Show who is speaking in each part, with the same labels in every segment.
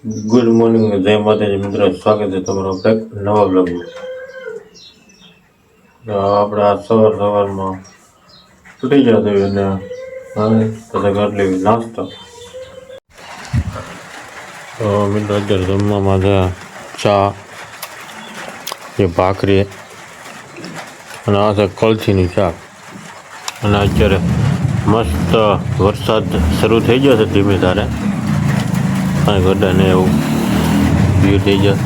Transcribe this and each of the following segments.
Speaker 1: Good morning, જય માતાજી મિત્રો. સ્વાગત છે તમારો એક નવા બ્લોગમાં. આપણે આ સવારમાં ઉઠી ગયા હતા અને પછી કરી નાસ્તો. તો મિત્રો અત્યારે જમવામાં છે ચા, એ ભાખરી અને આ છે કળથીની શાક. અને અત્યારે મસ્ત વરસાદ શરૂ થઈ ગયો છે ધીમે ધારે, અને ગड्ढાને એવું વ્યૂ થઈ જાય.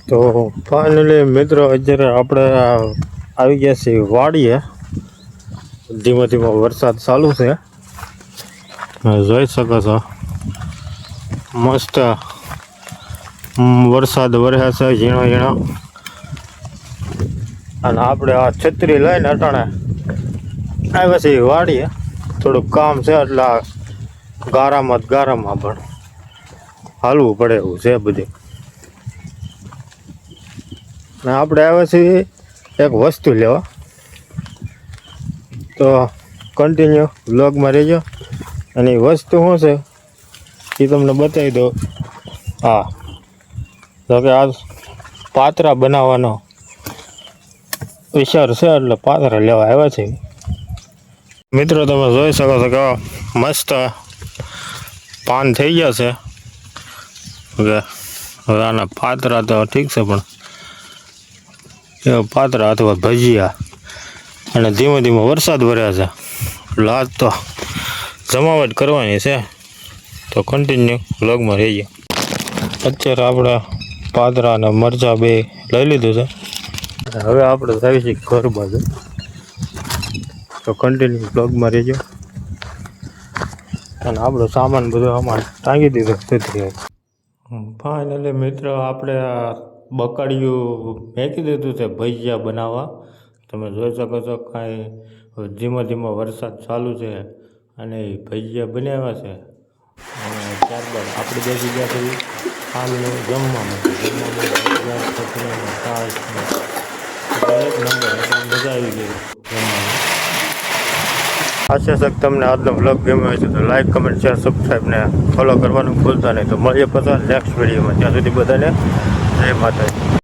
Speaker 1: તો ફાઇનલી મિત્રો અત્યારે આપણે આવી ગયા છીએ વાડીએ. ધીમો ધીમો વરસાદ ચાલુ છે, જોઈ શકો છો. મસ્ત વરસાદ વરસે છે ઝીણો ઝીણો. અને આપણે આ છત્રી લઈને અટાણે આવ્યા છીએ વાડીએ. થોડુંક કામ છે એટલે ગારામાં પણ હાલવું પડે એવું છે બધું. ને આપણે આવ્યા છીએ એક વસ્તુ લેવા, તો કન્ટિન્યુ વ્લોગમાં રહેજો. અને એ વસ્તુ શું છે એ તમને બતાવી દો. હા, તો કે આ પાતરા બનાવવાનો વિચાર છે એટલે પાતરા લેવા આવ્યા છે મિત્રો. તમે જોઈ શકો છો કે મસ્ત પાન થઈ ગયા છે. ઓકે, હવે આના પાતરા તો ઠીક છે, પણ એ પાતરા અથવા ભજીયા. અને ધીમો ધીમો વરસાદ વર્યા છે એટલે આજ તો જમાવટ કરવાની છે, તો કન્ટિન્યુ વ્લોગમાં રહીએ. અત્યારે આપણે પાતરા અને મરચાં બે લઈ લીધું છે. હવે આપણે જઈએ છીએ ઘર બાજુ, તો કન્ટિન્યુ વ્લોગમાં રહેજો. અને આપણો સામાન બધો આમાં ટાંગી દીધો છે. ફાઇનલી મિત્રો આપણે આ બકાડિયું ફેંકી દીધું છે ભજીયા બનાવવા. તમે જોઈ શકો છો કાંઈ ધીમો ધીમો વરસાદ ચાલુ છે અને એ ભજીયા બનાવ્યા છે. અને ત્યારબાદ આપણે બેસી ગયા પછી આમનું જમવામાં એક નંબર, મજા આવી ગઈ જમવાની. આશા છે તમને આજનો બ્લોગ ગમ્યો હશે તો લાઈક, કમેન્ટ, શેર, સબસ્ક્રાઈબ ને ફોલો કરવાનું ભૂલતા નહીં. તો મળીએ પછી નેક્સ્ટ વિડીયોમાં. ત્યાં સુધી બધાને જય માતાજી.